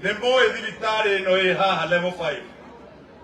Nemo edibitare no eha level 5.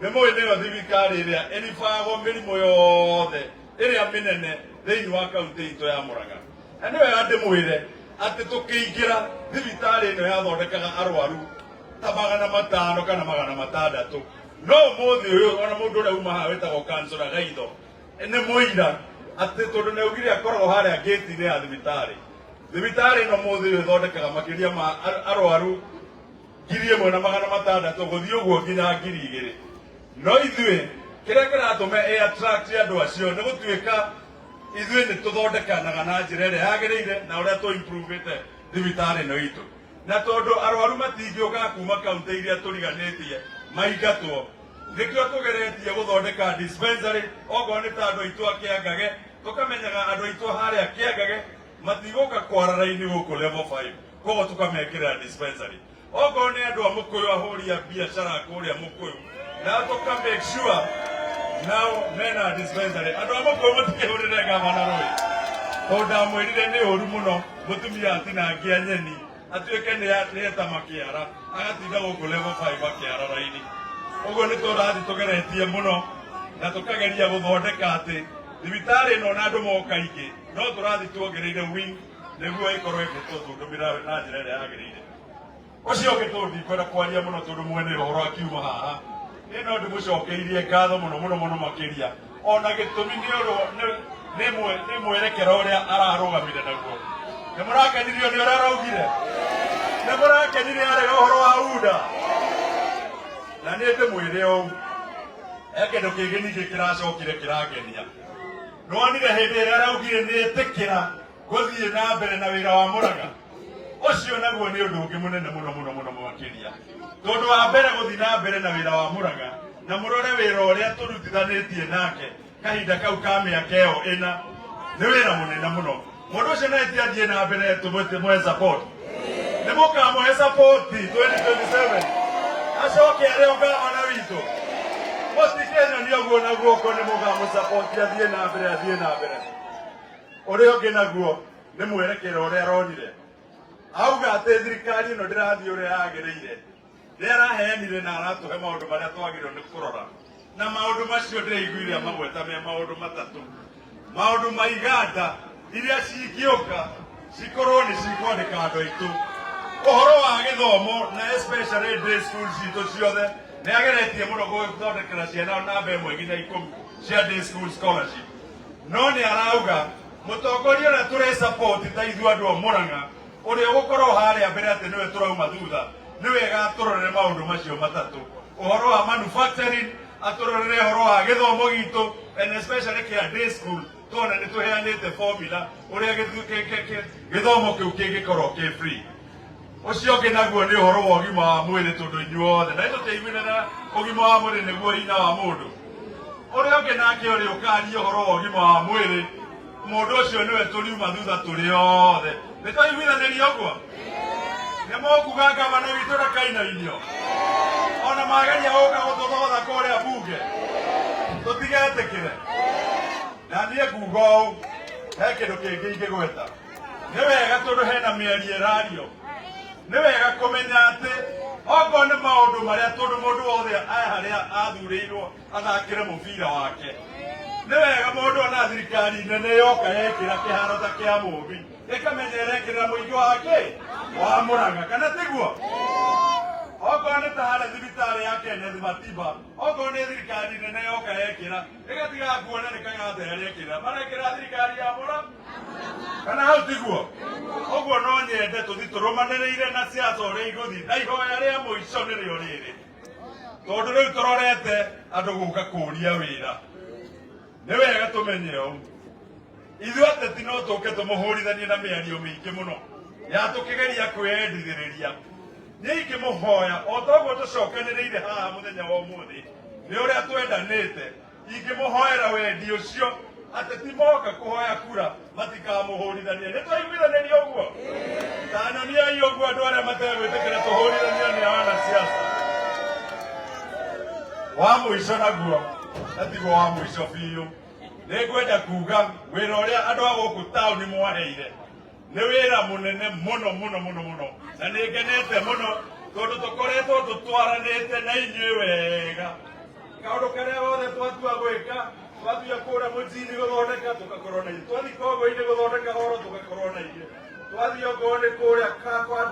Nemo ene edibitare ria elifago milimo yothe iria minene thĩinĩ wa kaunti itũ ya Mũrang'a. Na nĩwe andĩmwĩre atĩ tũkĩingĩra thibitari ĩno yathondekaga arwaru ta 500 kana 600. No mũthĩ ũyũ ona mũndũ ũrĩa uma haha wĩtagwo Councillor Gaitho nĩ mũira atĩ tondũ nĩaugire akoragwo harĩa gate-inĩ ya thibitari. Thibitari ĩno mũthĩ ũyũ ĩthondekaga makĩria ma arwaru 1,600 gũthiĩ ũguo nginya 2,000. No ithuĩ kĩrĩa kĩratũme attract andũ acio nĩ gũtuĩka ithuĩ nĩ tũthondekanaga na njĩra ĩrĩa yagĩrĩire na ũrĩa tũ-improve-ĩte thibitarĩ ĩno itũ. Na tondũ arwaru matingĩũka kuma kaunti iria tũriganĩtie maingatwo, nĩkĩo tũgeretie gũthondeka dispensary. Okorwo nĩ ta andũ aitũ a Kĩangage, tũkamenyaga andũ aitũ harĩa Kĩangage matigũka kwara raini gũkũ level 5, koguo tũkamekĩrĩra dispensary. Okorwo nĩ andũ a Mũkũyũ ahũri a biacara kũrĩa Mũkũyũ, na tũka make sure nao mena dispensary. Andũ a Mũkũyũ mũtikĩhũrĩre gavana Roy, tondũ ndamwĩrire nĩ ũru mũno mũtumia atinangia nyeni atuĩke nĩ eta makĩara agatinda gũkũ level 5 akĩara raini. Ũguo nĩ tũrathiĩ tũgeretie mũno na tũkageria gũthondeka atĩ thibitarĩ ĩno na andũ moka aingĩ, no tũrathiĩ tuongereire wing nĩguo ĩkorwo ĩgĩtũthundũmĩra na njĩra ĩrĩa yagĩrĩire. Ũcio ũngĩ tũndikwenda kwaria mũno tondũ mwene ũhoro akiuma haha, ĩno ndĩmũcokeirie ngatho mũno makĩria, ona gĩtũmi nĩ mwerekero ũrĩa ararũgamire naguo. Nĩ mũrakenirio nĩ ũrĩa araugire? Nĩ mũrakenirio arĩ ũhoro wa UDA? Na nĩ ndĩmwĩre ũũ, kĩndũ kĩngĩ ningĩ kĩracokire kĩrangenia. Nĩwonire hĩndĩ ĩrĩa araugire nĩ etĩkĩra gũthiĩ na mbere na wĩra wa Mũrang'a? Ũcio naguo nĩ ũndũ ũngĩ mũnene mũno makĩria, tondũ wa mbere gũthiĩ na mbere na wĩra wa Mũrang'a na mũrore wĩra ũrĩa tũrutithanĩtie nake kahinda kau ka mĩaka ĩyo ĩna, nĩ wĩra mũnene mũno. Mũndũ ũcio nĩ athiĩ na mbere tũmwe support. Nĩ mũkamũhe support 2027 acoke arĩ ngavana witũ. Mũtikĩnyonia ũguo na guoko nĩ mũkamũsupport athiĩ na mbere. Ũrĩa ũngĩ naguo nĩ mwerekero ũrĩa aronire. Auga atĩ thirikari ĩno ndĩrathiĩ ũrĩa yagĩrĩire. Nĩ araheanire na aratũhe maũndũ marĩa twagĩrĩirwo nĩ kũrora. Na maũndũ macio ndĩraiguire magweta me maũndũ matatũ. Maũndũ ma iganda iria cingĩũka cikorwo nĩ cikwandĩka andũ aitũ. Ũhoro wa gĩthomo na especially day school citũ ciothe nĩ ageretie mũno gũthondekera ciana namba 1 nginya 10 cia day school scholarship. No nĩ arauga mũtongoria ũrĩa tũrĩ support ta ithuĩ andũ a Mũrang'a ũrĩa ũgũkorwo harĩa mbere atĩ nĩwe tũrauma thutha, nĩ wega tũrorere maũndũ macio matatũ. Ũhoro wa manufacturing, atũrorere ũhoro wa gĩthomo gitũ and especially kĩa day school, tuona nĩ tũheanĩte formula ũrĩa gĩthomo kĩu kĩngĩkorwo kĩ free. Ũcio ũngĩ naguo nĩ ũhoro wa ũgima wa mwĩrĩ, tondũ inyuothe na tũteithũire na ũgima wa mwĩrĩ nĩguo hinya wa mũndũ. Ũrĩa ũngĩ nake ũrĩa ũkaria ũhoro wa ũgima wa mwĩrĩ, mũndũ ũcio nĩwe tũriuma thutha tũrĩ othe. Nĩ twaiguithanĩria ũguo? Nĩ mũkuga ngavana witũ ndakainainio? Ona mageria gũka gũtũthotha kũrĩa mbunge tũtigetĩkĩre. Na niĩ nguga ũũ, he kĩndũ kĩngĩ ingĩgweta. Nĩ wega tondũ hena mĩario ĩrario, nĩ wega kũmenya atĩ okorwo nĩ maũndũ marĩa tondũ mũndũ wothe harĩa athurĩirwo athakĩre mũbira wake, nĩ wega mũndũ ona thirikari nene yoka yekĩra kĩharo ta kĩa Mũmbi ĩkamenya ĩrekĩrĩra mũingĩ wake wa Mũrang'a, kana tiguo? Okorwo nĩ ta harĩa thibitarĩ ya Kenneth Matiba, okorwo nĩ thirikari nene yoka yekĩra ĩgatiga kuona nĩ kagathera yekĩra, marekĩra thirikari ya Mũrang'a, kana hau tiguo? Ũguo no nyende tũthiĩ tũrũmanĩrĩire na siasa ũrĩa igũthiĩ, na ihoya rĩa mũico nĩrĩo rĩrĩ, tondũ rĩu tũrorete andũ gũka kũũria wĩra. Nĩ wega tũmenye ũũ, ithuĩ ateti no tũke tũmũhũrithanie na mĩario mĩingĩ mũno ya tũkĩgeria kwĩyendithĩrĩria. Niĩ ingĩmũhoya o toguo tũcokanĩrĩire haha mũthenya wa ũmũthĩ nĩ ũrĩa twendanĩte, ingĩmũhoera wendi ũcio atĩ ti moka kũhoya kura matikamũhũrithanie. Nĩ twaiguithanĩria ũguo? Tanoniai ũguo andũ arĩa mategwĩtĩkĩra tũhũrithanio nĩ wanasiasa. Wa mũico naguo, na tiguo wa mũico biũ, nĩ ngwenda kuuga wĩra ũrĩa andũ a gũkũ taũni mwaheire nĩ wĩra mũnene mũno, na nĩ ngenete mũno tondu tukoretwo tutwaranite na inyuĩ wega kaundu karia wothe twatua gwika twathia kuria mujini guthondeka tugakorwo na irio twathi kogo-ini guthondeka horo tugakorwo na irio twathi ogoni kuria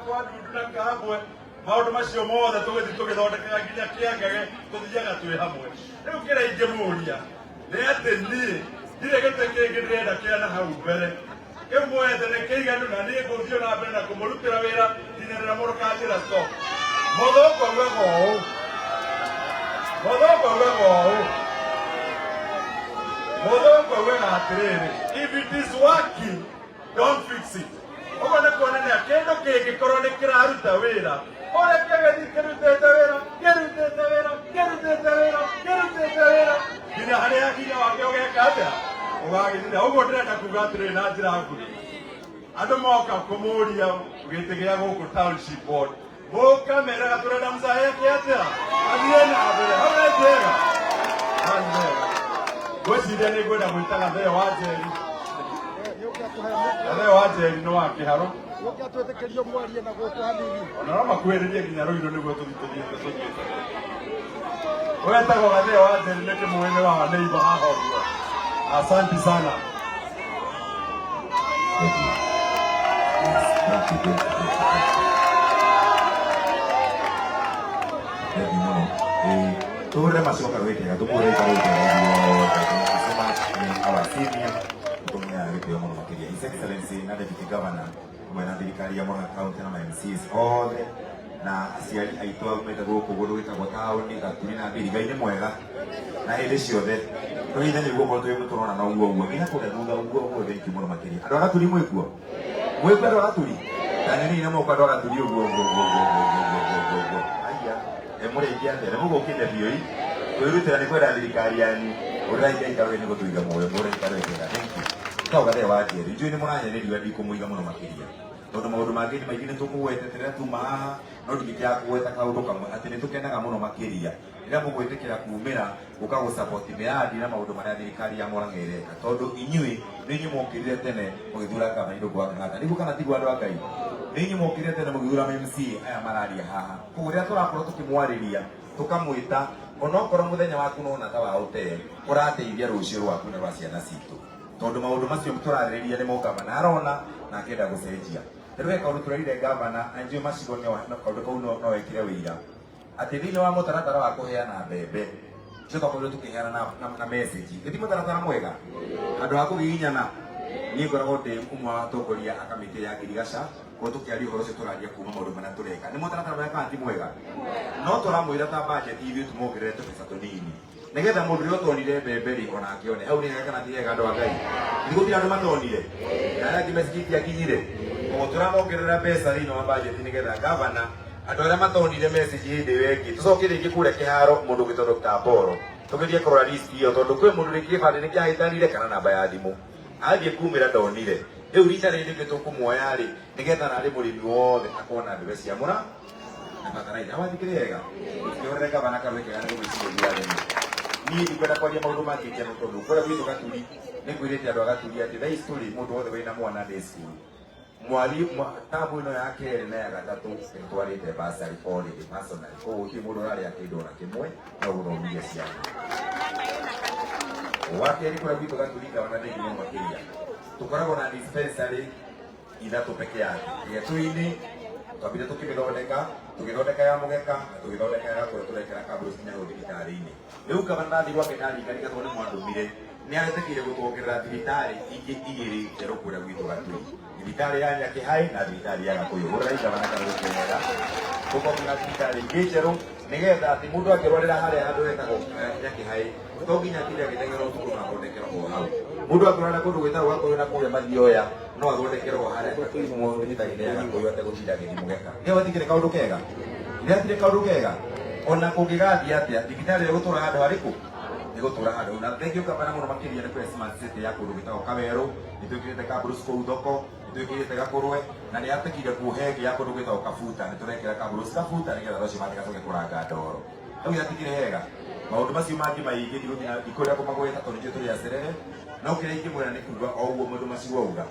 twadundu na kabwe maundu macio mothe tugithi tugithondekaga nginya kiangage tuthiaga twi hamwe riu kiria ingimuria ni ati nie ndire gite kingi ndirenda kiana hau mbere kiu mwethe ni kiiganu na nie nguthio na mbere na kumurutira wira nginya rĩrĩa mũndũ kanjĩra stop mũthũngũ augaga ũũ mũthũngũ augaga ũũ mũthũngũ augaga atĩrĩrĩ if it is working don't fix it ũguo nĩ kuonania kĩndũ kĩngĩkorwo nĩ kĩraruta wĩra ũreke gĩthi kĩrutĩte wĩra kĩrutĩte wĩra kĩrutĩte wĩra kĩrutĩte wĩra nginya harĩa hinya wake ũgeka atĩa ũgagĩthira ũguo ndĩrenda kuga atĩrĩrĩ na njĩra nguhĩ andũ moka kũmũria gĩtĩ gĩa gũkũ township board mũka meraga tũrenda mũcaheke atĩa athiĩ na mbere hau nĩ njega ngwĩciria nĩ ngwenda gwĩtaga theo wa njeri theo wa njeri nĩ wa kĩharo ona no makuhĩrĩrie nginya rũirũ nĩguo tũthitũthiĩte tũthiĩte wetagwo gatheo wa njeri nĩ kĩmũĩ-inĩ wa neighbor haha ũguo asante sana Tuhure macoka gwikega tumuhurika our senior mutumia gitio muno makiria His Excellency na Deputy Governor mwena thirikari ya Murang'a County na MCs othe na aciari aitu aumite guku gundu gwitagwo taũni Gaturi na Mbiriga-inĩ mwega na hĩndĩ ciothe tũhinya nĩguo mũndũ ũyũ tũrona na ũguo nginya kũrĩa thutha ũguo thenki mũno makiria andũ a Gaturi mwĩkuo andũ a Gaturi kanini na mũko andũ a Gaturi ũguo mũrĩkia atĩa mũgũkĩte biũ kwĩrutĩra nĩ kwenda thirikari yanyu ũrĩraika ikarũĩ nĩ gũtũiga muoyo mũrĩika wegega thenki kauga thee wa njeri njũĩ nĩ mũranyereria ndikũmũiga mũno makĩria tondũ maũndũ mangĩ nĩ maingĩ nĩ tũkũgwetetera tuma haha no ndingĩkĩaga kũgweta kaũndũ kamwe atĩ nĩ tũkenaga mũno makĩria rĩrĩa mũgwĩtĩkĩra kumĩra gũka gũsapoti mĩradi na maũndũ marĩa thirikari ya Murang'a ĩreka tondũ inyuĩ nĩ inyuĩ mokĩrire tene mũgĩthura gavana Indo kwa Ng'ang'a nĩguo kana tiguo andũ a Ngai nĩ inyuĩ mokĩrire tene mũgĩthura MC aya mararia haha koguo rĩrĩa tũrakorwo tũkĩmwarĩria tũkamwĩta onokorwo mũthenya waku no na ta wa hotel ũrateithia rũciũ rwaku na rwa ciana citũ tondũ maũndũ macio tũrarĩrĩria nĩ gavana arona na akenda gũcenjia rĩu kaũndũ tũrerire gavana anjue macigo nĩ kaũndũ kau no wekĩre wĩira atĩ thĩinĩ wa mũtaratara wa kũheana mbembe cio twakorirwo tũkĩheana na message gĩthi mũtaratara mwega handũ ha kũgiginyana niĩ ngoragwo ndĩ ũmwe wa atongoria a kamĩtĩ ya ngirigaca ko tũkĩaria ũhoro ũcio tũraria kuma maũndũ marĩa tũreka nĩ mũtaratara mwega kana ti mwega no tũramwĩra ta budget ithuĩ tũmongerere tũbeca tũnini nĩgetha mũndũ ũrĩa ũtonire mbembe rĩ ona akĩone hau nĩ hega kana ti hega andũ a Ngai nĩ gũtirĩ andũ matonire na arĩa angĩ message itiakinyire koguo tũramongerera mbeca thĩinĩ wa budget nĩgetha gavana andũ arĩa matonire message hĩndĩ ĩyo ĩngĩ tũcoke rĩngĩ kũrĩa kĩharo mũndũ ũgĩtwo Dr. Mboro tũgerie kũrora list ĩyo tondũ kwĩ mũndũ rĩngĩ gĩbandĩ nĩ kĩahĩtanire kana namba ya thimũ athiĩ kumĩra ndonire rĩu rita rĩrĩ rĩngĩ tũkũmuoya rĩ nĩgetha narĩ mũrĩmi wothe akona mbembe cia Murang'a na bataraitha wathikĩrĩ wega tũkĩhorere gavana karũĩ kega nĩ gũgĩcirĩria arĩmi niĩ ndikwenda kwaria maũndũ mangĩkia no tondũ kũrĩa gwitũ Gaturi nĩ kwĩrĩte andũ a Gaturi atĩ thaa ici tũrĩ mũndũ wothe wĩna mwana day school mwarimũ tamu ĩno ya kerĩ na ya gatatũ ĩtwarĩte basarĩ already personally koguo gũtirĩ mũndũ ũrarĩa kĩndũ ona kĩmwe no gũthomithia ciana wakerĩ kũrĩa gwitũ Gaturi gavana nĩ nginya makĩria tũkoragwo na dispensary ithatũ peke yake Gĩatũ-inĩ twambire tũgĩthondeka ya Mũgeka na tũgĩthondeka ya kũrĩa tũrekera Kabros nginya hau thibitarĩ-inĩ rĩu gavana ndathi gwake ndaringa tondũ nĩ mwandũmire nĩ aretĩkĩire gũtuongerera thibitarĩ ingĩ igĩrĩ njerũ kũrĩa gwitũ Gaturi thibitarĩ ya Nyakĩhaĩ na thibitarĩ ya Gakũyũ ũrĩa gavana karũĩ kega tũkongerera thibitarĩ ingĩ njerũ nĩgetha atĩ mũndũ akĩrwarĩra harĩa handũ hetagwo Nyakĩhaĩ to nginya atinde agĩteng'era ũtukũ na athondekerwo hau mũndũ akĩrwara kũndũ gwĩtagwo Gakũyũ na kũrĩa Mathioya no athondekerwo harĩa thibitarĩ-inĩ ya Gakũyũ ategũtinda agĩthiĩ Mũgeka nĩ wathikĩre kaũndũ kega nĩ athire kaũndũ kega ona kũngĩgathiĩ atĩa thibitarĩ ĩgũtũra handũ harĩkũ nĩgũtũra handũ na thengiũ gavana mũno makĩria nĩ kwĩ smart city ya kũndũ gwĩtagwo Kawerũ nĩ twĩkĩrĩte Kabros kũu thoko nĩ twĩkĩrĩte Gakũrwe na nĩ atekire kuhenge ya kũndũ gwĩtagwo Kabuta nĩ tũrekĩra Kabros Kabuta nĩgetha rũciũ matigacoke kũranga ndoro rĩu yatikire hega maũndũ macio mangĩ maingĩ ndikwenda kũmagweta tondũ nĩkĩo tũrĩ acerere no kĩrĩa ingĩmwĩra nĩ kuuga o ũguo maũndũ macio wauga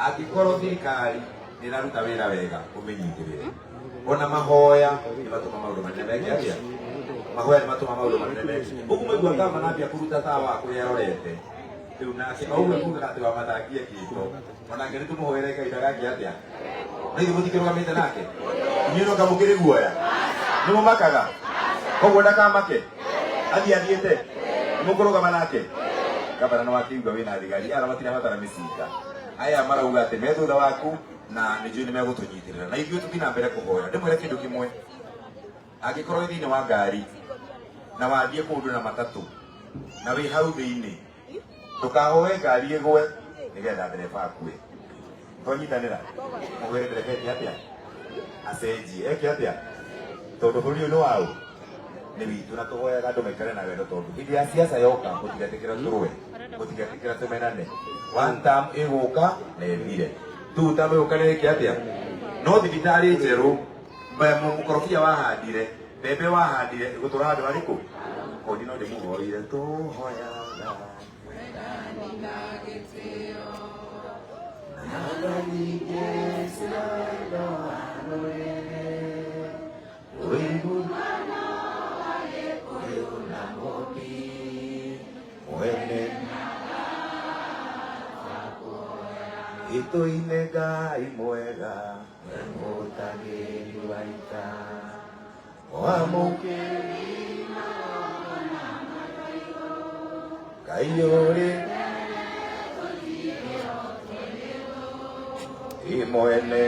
angĩkorwo thirikari nĩ ĩraruta wĩra wega ũmĩnyitĩrĩre ona mahoya ni matuma maundu manene kiaria mahoya ni matuma maundu manene ugumu igwa kama nambia kuruta tawa kuyarorete riu nake auwe kuga ati wa mathakie kito ona ngeri tumuhoere kai ndagaki atia nithu mutikirugamite nake nyiro ngamukiri guoya ni mumakaga koguo ndakamake athiathiite nimukurugama nake gavana no akiuga wina thigari aramatira matara micika aya marauga ati me thutha waku na nijui ni megutunyitirira na ithuĩ tuthi na mbere kuhoya ndimwire kindu kimwe angikorwo thiini wa ngari na wathie kundu na matatu na wi hau thiini ndukahoe ngari igwe nigetha ndereba akue tonyitanira mugwire ndereba eti atia acenjie eki atia tondu bũrũri ũyũ nĩ wau nĩ witũ na tũhoyaga andũ maikare na wendo tondu hĩndĩ ya siasa yoka mũtigetĩkĩra tũrũe mũtigetĩkĩra tũmenane one term ĩgũka na ĩthire two term ĩgũka nĩ ĩki atia no thibitarĩ njerũ mũkorobia wahandire mbembe wahandire ĩgũtũra handũ harĩkũ kondi no ndĩmũhoire tũhoyaga itoine Ngai mwega mũtagĩri wa ita wamũkĩri Ngai ũrĩ imwene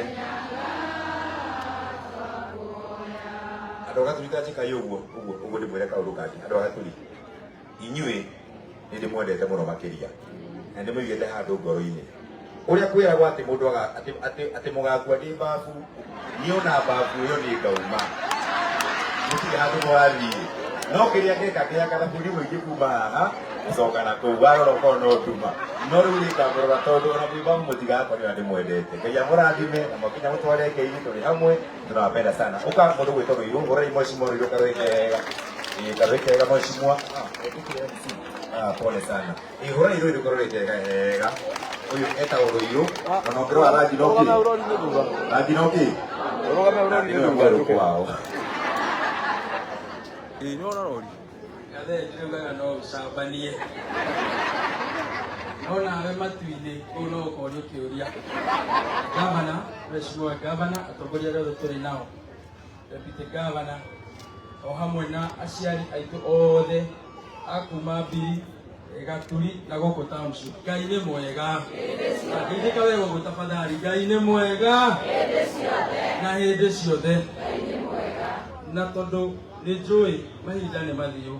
andũ gaturika njikaĩ ũguo ndĩmwĩre kaũndũ kangi andũ agaturi inyuĩ nĩ ndĩmwendete mũno makĩria na ndĩmũigĩte handũ ngoro-inĩ uria kwiragwo ati mundu ati mugakua ni babu niona babu iyo ni ngauma mutige handu mwathii no kiria ngeka kana buri muingi kuma haha ucoka na kuu warora ko no nduma no riu ni kamurora tondu ona mwiba mutigakora ni ndimwendete ngai amurathime na mwakinya mutware ngai turi hamwe tunawapenda sana uka mundu gwitwo Ruiru ngora imweshimwa Ruiru karwekega karwekega mweshimwa pole sana ihora iro iro karwekega hega uyu etagwo Ruiru ona ngirwa rangi noki urugame urori kwao Nona rori gathe ndirugaga no ucambanie no nawe matu-inĩ kũu no ũkorio kĩũria gavana mheshimiwa gavana atongoria arĩa othe tũrĩ nao deputy gavana o hamwe na aciari aitũ othe a kuma Mbiri Gaturi na gũkũ township Ngai nĩ mwega ngĩthĩka wega ũguo tafadhali Ngai nĩ mwega na hĩndĩ ciothe na tondũ nĩ njũĩ mahinda nĩ mathiũ